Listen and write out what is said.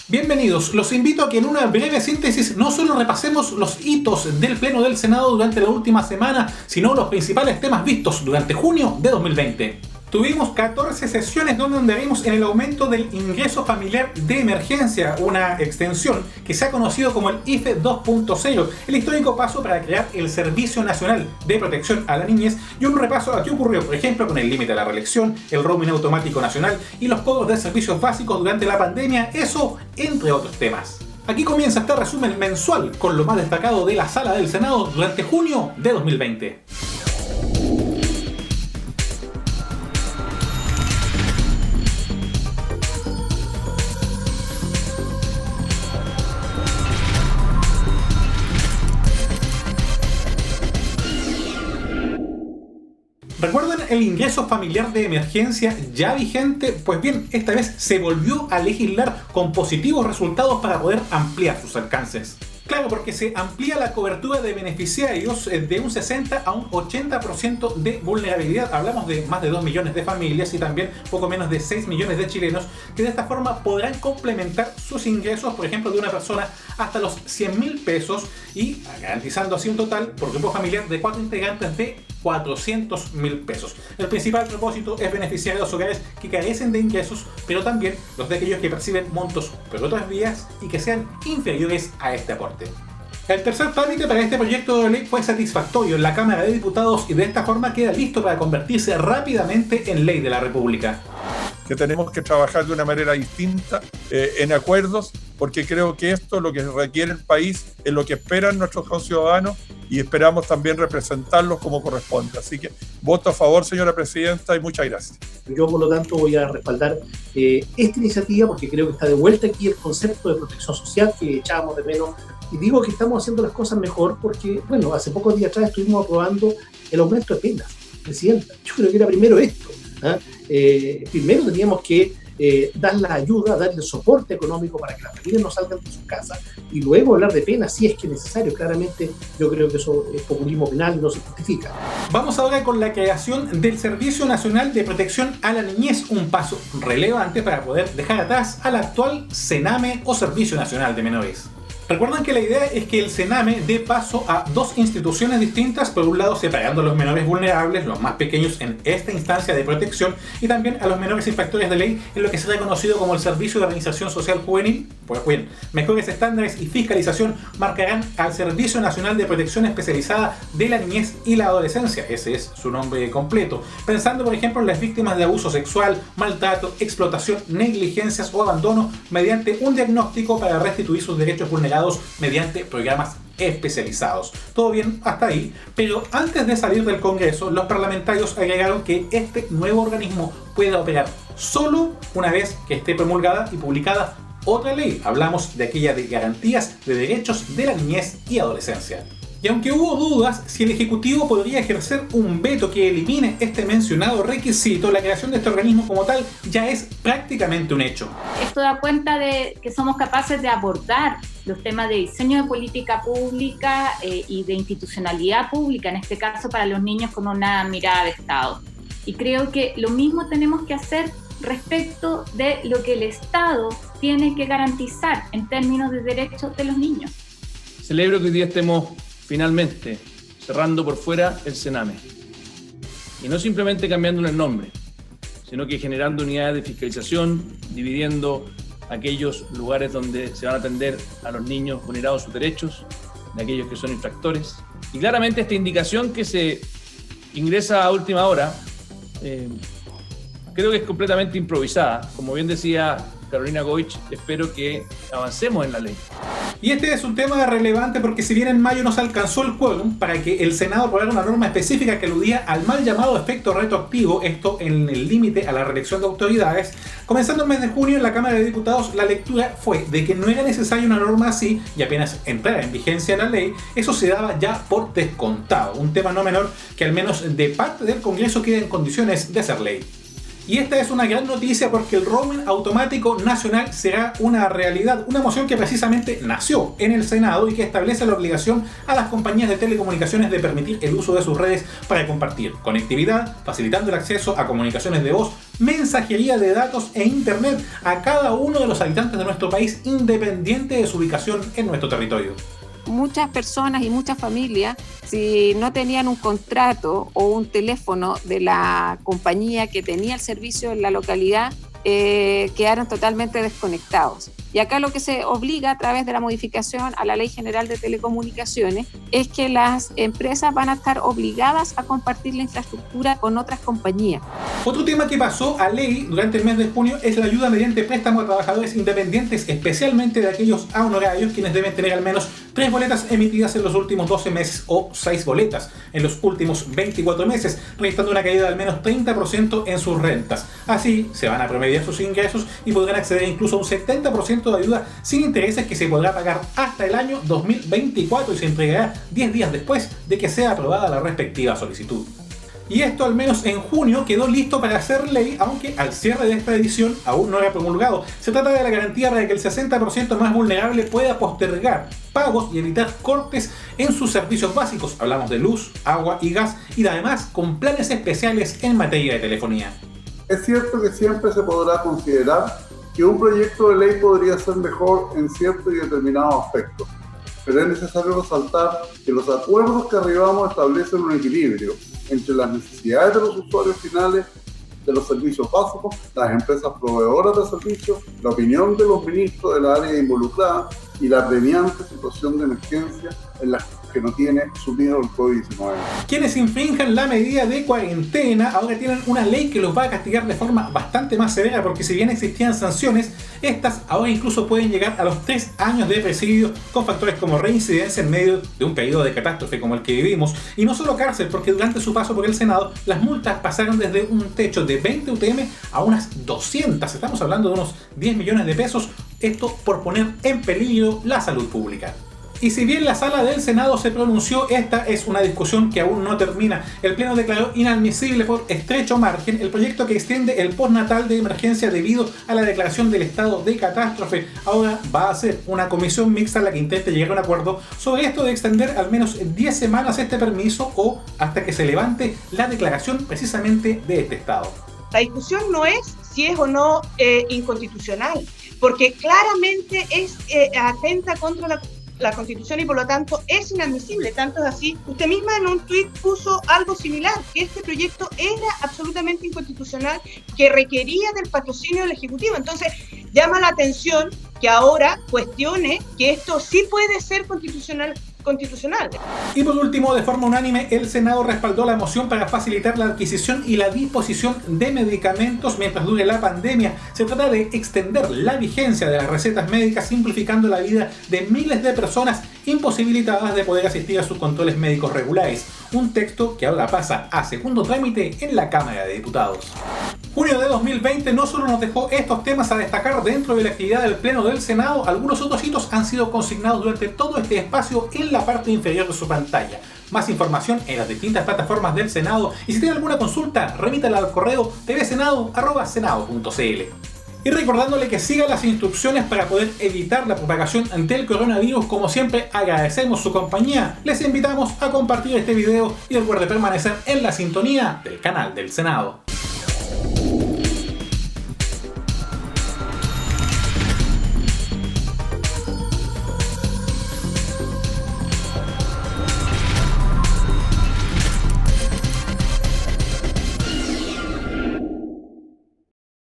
Bienvenidos, los invito a que en una breve síntesis no solo repasemos los hitos del Pleno del Senado durante la última semana, sino los principales temas vistos durante junio de 2020. Tuvimos 14 sesiones donde vimos en el aumento del ingreso familiar de emergencia, una extensión que se ha conocido como el IFE 2.0, el histórico paso para crear el Servicio Nacional de Protección a la Niñez, y un repaso a qué ocurrió, por ejemplo, con el límite a la reelección, el roaming automático nacional y los cobros de servicios básicos durante la pandemia, eso entre otros temas. Aquí comienza este resumen mensual con lo más destacado de la Sala del Senado durante junio de 2020. ¿Recuerdan el ingreso familiar de emergencia ya vigente? Pues bien, esta vez se volvió a legislar con positivos resultados para poder ampliar sus alcances. Claro, porque se amplía la cobertura de beneficiarios de un 60 a un 80% de vulnerabilidad. Hablamos de más de 2 millones de familias y también poco menos de 6 millones de chilenos que de esta forma podrán complementar sus ingresos, por ejemplo, de una persona hasta los 100.000 pesos y garantizando así un total por grupo familiar de 4 integrantes de 400.000 pesos. El principal propósito es beneficiar a los hogares que carecen de ingresos, pero también los de aquellos que perciben montos por otras vías y que sean inferiores a este aporte. El tercer trámite para este proyecto de ley fue satisfactorio en la Cámara de Diputados y de esta forma queda listo para convertirse rápidamente en ley de la República. Que tenemos que trabajar de una manera distinta en acuerdos, porque creo que esto es lo que requiere el país, es lo que esperan nuestros conciudadanos y esperamos también representarlos como corresponde. Así que voto a favor, señora presidenta, y muchas gracias. Yo, por lo tanto, voy a respaldar esta iniciativa porque creo que está de vuelta aquí el concepto de protección social que echábamos de menos. Y digo que estamos haciendo las cosas mejor porque, bueno, hace pocos días atrás estuvimos aprobando el aumento de penas, presidenta. Yo creo que era primero esto. Primero teníamos que dar la ayuda, darle soporte económico para que las familias no salgan de sus casas y luego hablar de penas si es que es necesario. Claramente yo creo que eso es populismo penal y no se justifica. Vamos ahora con la creación del Servicio Nacional de Protección a la Niñez, un paso relevante para poder dejar atrás al actual Sename o Servicio Nacional de Menores. Recuerden que la idea es que el Sename dé paso a dos instituciones distintas, por un lado separando a los menores vulnerables, los más pequeños en esta instancia de protección, y también a los menores infractores de ley en lo que será conocido como el Servicio de Organización Social Juvenil. Pues bien, mejores estándares y fiscalización marcarán al Servicio Nacional de Protección Especializada de la Niñez y la Adolescencia, ese es su nombre completo, pensando por ejemplo en las víctimas de abuso sexual, maltrato, explotación, negligencias o abandono mediante un diagnóstico para restituir sus derechos vulnerables mediante programas especializados. Todo bien hasta ahí, pero antes de salir del Congreso, los parlamentarios agregaron que este nuevo organismo pueda operar solo una vez que esté promulgada y publicada otra ley. Hablamos de aquella de garantías de derechos de la niñez y adolescencia. Y aunque hubo dudas si el Ejecutivo podría ejercer un veto que elimine este mencionado requisito, la creación de este organismo como tal ya es prácticamente un hecho. Esto da cuenta de que somos capaces de abordar los temas de diseño de política pública y de institucionalidad pública, en este caso para los niños, con una mirada de Estado. Y creo que lo mismo tenemos que hacer respecto de lo que el Estado tiene que garantizar en términos de derechos de los niños. Celebro que hoy día estemos finalmente cerrando por fuera el Sename. Y no simplemente cambiándole el nombre, sino que generando unidades de fiscalización, dividiendo aquellos lugares donde se van a atender a los niños vulnerados sus derechos, de aquellos que son infractores. Y claramente esta indicación que se ingresa a última hora, creo que es completamente improvisada. Como bien decía Carolina Goich, espero que avancemos en la ley. Y este es un tema relevante porque si bien en mayo nos alcanzó el quórum para que el Senado aprobara una norma específica que aludía al mal llamado efecto retroactivo, esto en el límite a la reelección de autoridades, comenzando el mes de junio en la Cámara de Diputados la lectura fue de que no era necesaria una norma así y apenas entrara en vigencia la ley, eso se daba ya por descontado, un tema no menor que al menos de parte del Congreso queda en condiciones de ser ley. Y esta es una gran noticia porque el roaming automático nacional será una realidad, una moción que precisamente nació en el Senado y que establece la obligación a las compañías de telecomunicaciones de permitir el uso de sus redes para compartir conectividad, facilitando el acceso a comunicaciones de voz, mensajería de datos e internet a cada uno de los habitantes de nuestro país, independiente de su ubicación en nuestro territorio. Muchas personas y muchas familias, si no tenían un contrato o un teléfono de la compañía que tenía el servicio en la localidad, quedaron totalmente desconectados. Y acá lo que se obliga a través de la modificación a la Ley General de Telecomunicaciones es que las empresas van a estar obligadas a compartir la infraestructura con otras compañías. Otro tema que pasó a ley durante el mes de junio es la ayuda mediante préstamo a trabajadores independientes, especialmente de aquellos honorarios quienes deben tener al menos 3 boletas emitidas en los últimos 12 meses o 6 boletas en los últimos 24 meses, registrando una caída de al menos 30% en sus rentas. Así se van a promediar sus ingresos y podrán acceder incluso a un 70% de ayuda sin intereses que se podrá pagar hasta el año 2024 y se entregará 10 días después de que sea aprobada la respectiva solicitud. Y esto al menos en junio quedó listo para hacer ley, aunque al cierre de esta edición aún no era promulgado. Se trata de la garantía para que el 60% más vulnerable pueda postergar pagos y evitar cortes en sus servicios básicos. Hablamos de luz, agua y gas, y además con planes especiales en materia de telefonía. Es cierto que siempre se podrá considerar que un proyecto de ley podría ser mejor en cierto y determinado aspecto, pero es necesario resaltar que los acuerdos que arribamos establecen un equilibrio entre las necesidades de los usuarios finales de los servicios básicos, las empresas proveedoras de servicios, la opinión de los ministros de la área involucrada y la apremiante situación de emergencia en la que no tiene sumido el COVID-19. Quienes infrinjan la medida de cuarentena ahora tienen una ley que los va a castigar de forma bastante más severa, porque si bien existían sanciones, estas ahora incluso pueden llegar a los 3 años de presidio con factores como reincidencia en medio de un periodo de catástrofe como el que vivimos, y no solo cárcel, porque durante su paso por el Senado las multas pasaron desde un techo de 20 UTM a unas 200, estamos hablando de unos 10 millones de pesos, esto por poner en peligro la salud pública. Y si bien la sala del Senado se pronunció, esta es una discusión que aún no termina. El Pleno declaró inadmisible por estrecho margen el proyecto que extiende el postnatal de emergencia debido a la declaración del estado de catástrofe. Ahora va a ser una comisión mixta la que intente llegar a un acuerdo sobre esto de extender al menos 10 semanas este permiso o hasta que se levante la declaración precisamente de este estado. La discusión no es si es o no inconstitucional, porque claramente es atenta contra la Constitución y por lo tanto es inadmisible. Tanto es así, usted misma en un tuit puso algo similar, que este proyecto era absolutamente inconstitucional, que requería del patrocinio del Ejecutivo. Entonces llama la atención que ahora cuestione que esto sí puede ser constitucional. Y por último, de forma unánime, el Senado respaldó la moción para facilitar la adquisición y la disposición de medicamentos mientras dure la pandemia. Se trata de extender la vigencia de las recetas médicas, simplificando la vida de miles de personas imposibilitadas de poder asistir a sus controles médicos regulares. Un texto que ahora pasa a segundo trámite en la Cámara de Diputados. Junio de 2020 no solo nos dejó estos temas a destacar dentro de la actividad del Pleno del Senado, algunos otros hitos han sido consignados durante todo este espacio en la parte inferior de su pantalla. Más información en las distintas plataformas del Senado, y si tiene alguna consulta, remítala al correo tvsenado@senado.cl. Y recordándole que siga las instrucciones para poder evitar la propagación del coronavirus. Como siempre, agradecemos su compañía. Les invitamos a compartir este video y recuerde permanecer en la sintonía del canal del Senado.